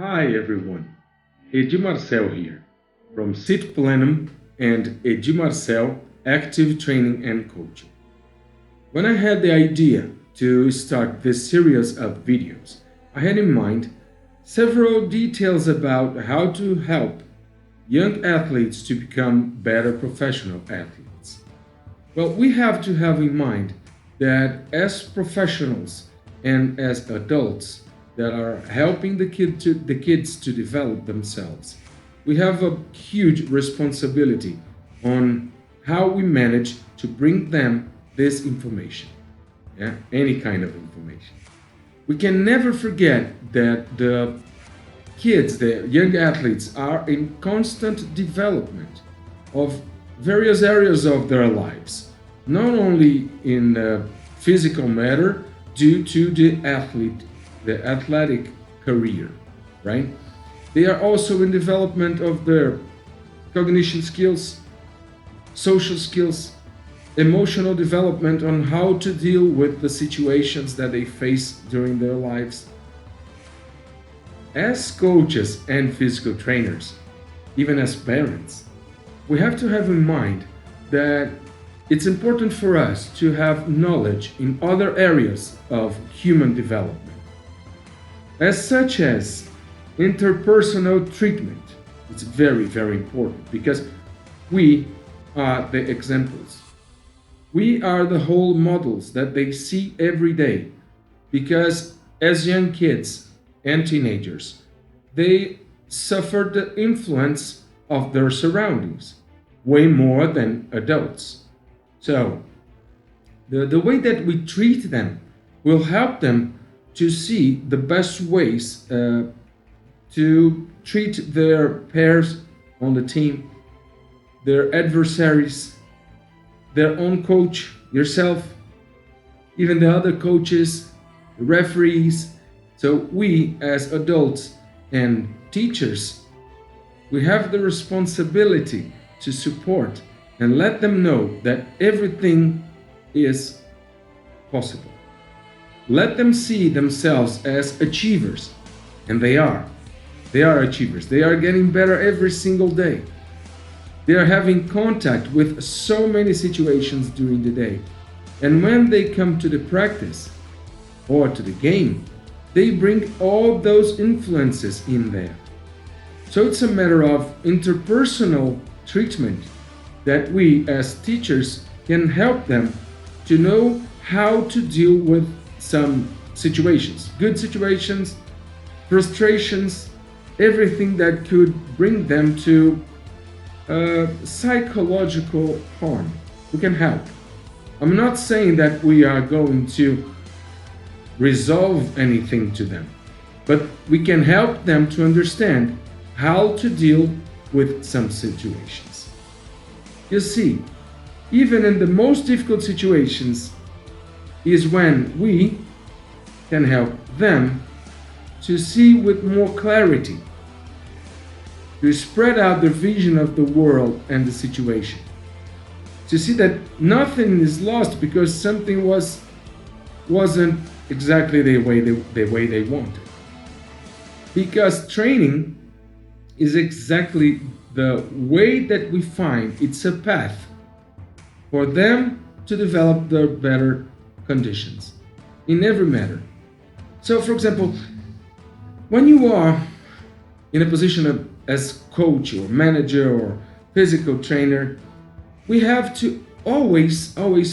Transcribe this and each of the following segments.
Hi everyone, EDY MARCEL here from SIT PLENUM and EDY MARCEL Active Training and Coaching. When I had the idea to start this series of videos, I had in mind several details about how to help young athletes to become better professional athletes. Well, we have to have in mind that as professionals and as adults that are helping the kids to develop themselves, we have a huge responsibility on how we manage to bring them this information, any kind of information. We can never forget that the kids, the young athletes, are in constant development of various areas of their lives, not only in physical matter due to the athletic career, right? They are also in development of their cognition skills, social skills, emotional development on how to deal with the situations that they face during their lives. As coaches and physical trainers, even as parents, we have to have in mind that it's important for us to have knowledge in other areas of human development, such as interpersonal treatment. It's very, very important because we are the examples. We are the whole models that they see every day, because as young kids and teenagers, they suffer the influence of their surroundings way more than adults. So the way that we treat them will help them to see the best ways to treat their peers on the team, their adversaries, their own coach, yourself, even the other coaches, the referees. So we as adults and teachers, we have the responsibility to support and let them know that everything is possible. Let them see themselves as achievers, and they are. They are achievers. They are getting better every single day. They are having contact with so many situations during the day. And when they come to the practice or to the game, they bring all those influences in there. So it's a matter of interpersonal treatment that we as teachers can help them to know how to deal with some situations, good situations, frustrations, everything that could bring them to psychological harm. We can help. I'm not saying that we are going to resolve anything to them, but we can help them to understand how to deal with some situations. You see, even in the most difficult situations is when we can help them to see with more clarity, to spread out their vision of the world and the situation, to see that nothing is lost because something wasn't exactly the way they wanted. Because training is exactly the way that we find it's a path for them to develop their better conditions in every matter. So, for example, when you are in a position as coach or manager or physical trainer, we have to always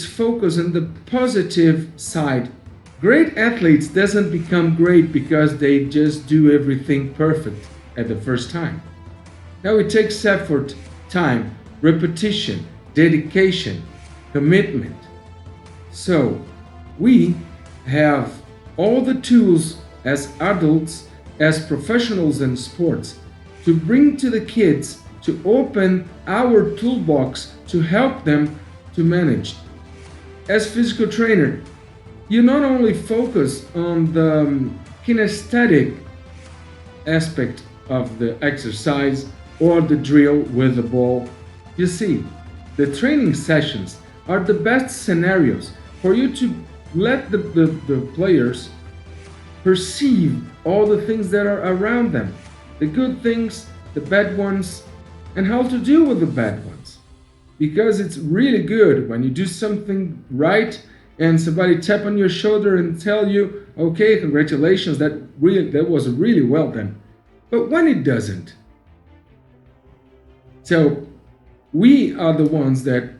focus on the positive side. Great athletes doesn't become great because they just do everything perfect at the first time. Now it takes effort, time, repetition, dedication, commitment. So we have all the tools as adults, as professionals in sports, to bring to the kids, to open our toolbox to help them to manage. As physical trainer, you not only focus on the kinesthetic aspect of the exercise or the drill with the ball. You see, the training sessions are the best scenarios for you to let the players perceive all the things that are around them, the good things, the bad ones, and how to deal with the bad ones. Because it's really good when you do something right and somebody tap on your shoulder and tell you, okay, congratulations, that was really well done. But when it doesn't, so we are the ones that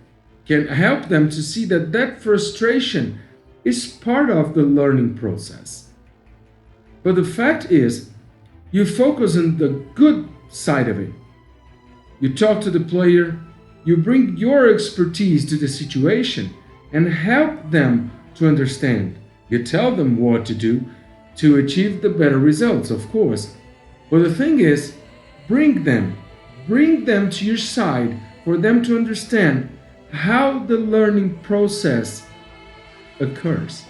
can help them to see that that frustration is part of the learning process. But the fact is, you focus on the good side of it. You talk to the player, you bring your expertise to the situation and help them to understand. You tell them what to do to achieve the better results, of course. But the thing is, bring them to your side for them to understand how the learning process occurs.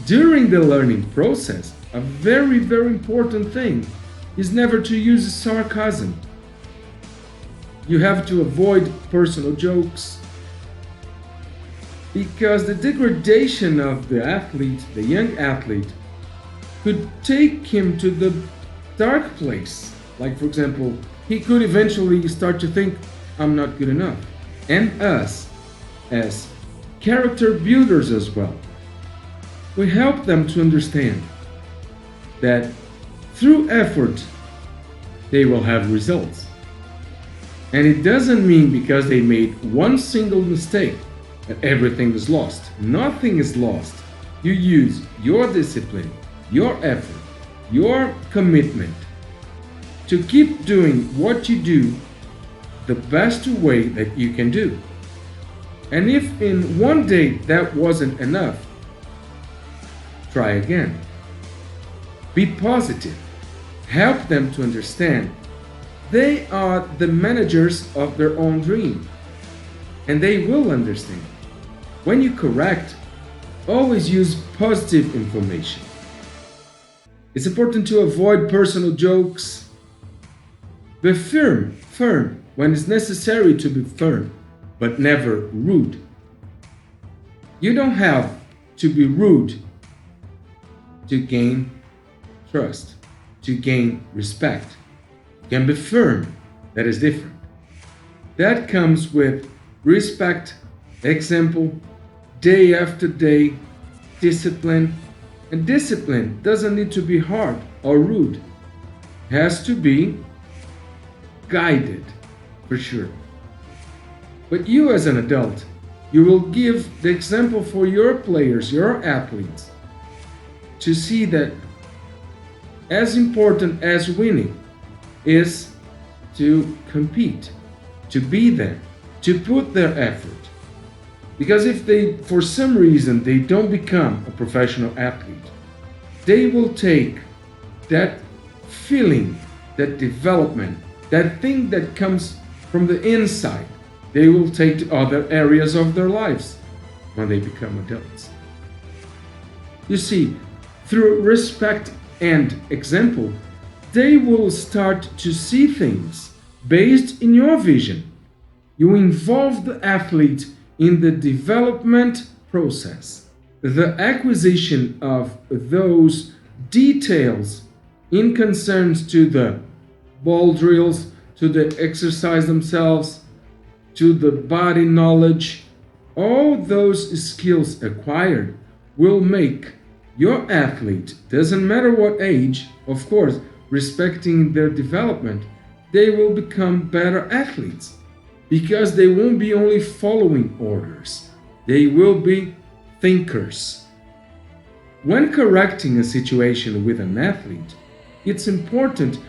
During the learning process, a very, very important thing is never to use sarcasm. You have to avoid personal jokes, because the degradation of the athlete, the young athlete, could take him to the dark place. Like, for example, he could eventually start to think, I'm not good enough. And us, as character builders as well, we help them to understand that through effort, they will have results. And it doesn't mean because they made one single mistake that everything is lost. Nothing is lost. You use your discipline, your effort, your commitment to keep doing what you do the best way that you can do. And if in one day that wasn't enough, try again. Be positive. Help them to understand they are the managers of their own dream. And they will understand. When you correct, always use positive information. It's important to avoid personal jokes. Be firm when it's necessary to be firm, but never rude. You don't have to be rude to gain trust, to gain respect. You can be firm, that is different. That comes with respect, example, day after day, discipline. And discipline doesn't need to be hard or rude. It has to be guided, for sure. But you as an adult, you will give the example for your players, your athletes, to see that as important as winning is to compete, to be there, to put their effort. Because if they, for some reason, they don't become a professional athlete, they will take that feeling, that development, that thing that comes from the inside, they will take to other areas of their lives when they become adults. You see, through respect and example, they will start to see things based in your vision. You involve the athlete in the development process, the acquisition of those details in concerns to the ball drills, to the exercise themselves, to the body knowledge. All those skills acquired will make your athlete, doesn't matter what age, of course, respecting their development, they will become better athletes because they won't be only following orders, they will be thinkers. When correcting a situation with an athlete, it's important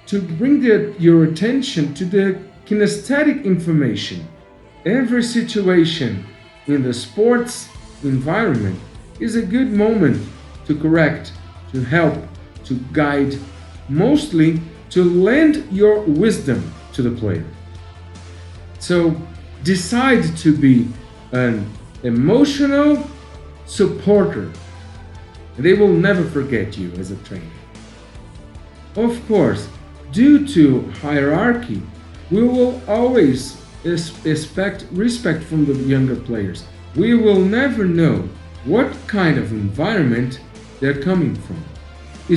to bring your attention to the kinesthetic information. Every situation in the sports environment is a good moment to correct, to help, to guide, mostly to lend your wisdom to the player. So decide to be an emotional supporter. They will never forget you as a trainer. Of course, due to hierarchy, we will always expect respect from the younger players. We will never know what kind of environment they're coming from.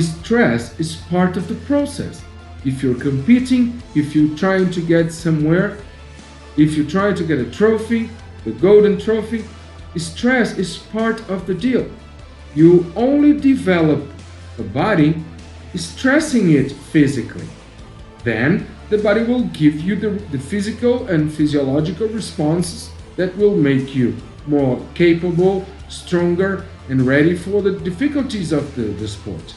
stress is part of the process. If you're competing, if you're trying to get somewhere, if you're trying to get a trophy, the golden trophy, stress is part of the deal. You only develop a body stressing it physically. Then the body will give you the physical and physiological responses that will make you more capable, stronger, and ready for the difficulties of the sport.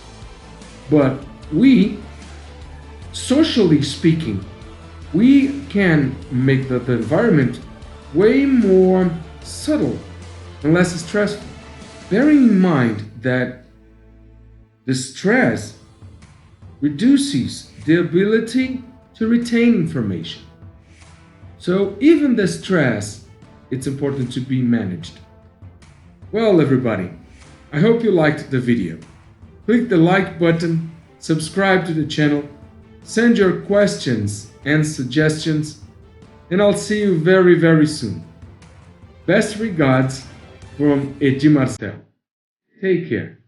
But we, socially speaking, we can make the environment way more subtle and less stressful. Bearing in mind that the stress reduces the ability to retain information. So even the stress, it's important to be managed. Well, everybody, I hope you liked the video. Click the like button, subscribe to the channel, send your questions and suggestions, and I'll see you very, very soon. Best regards from EDY MARCEL. Take care.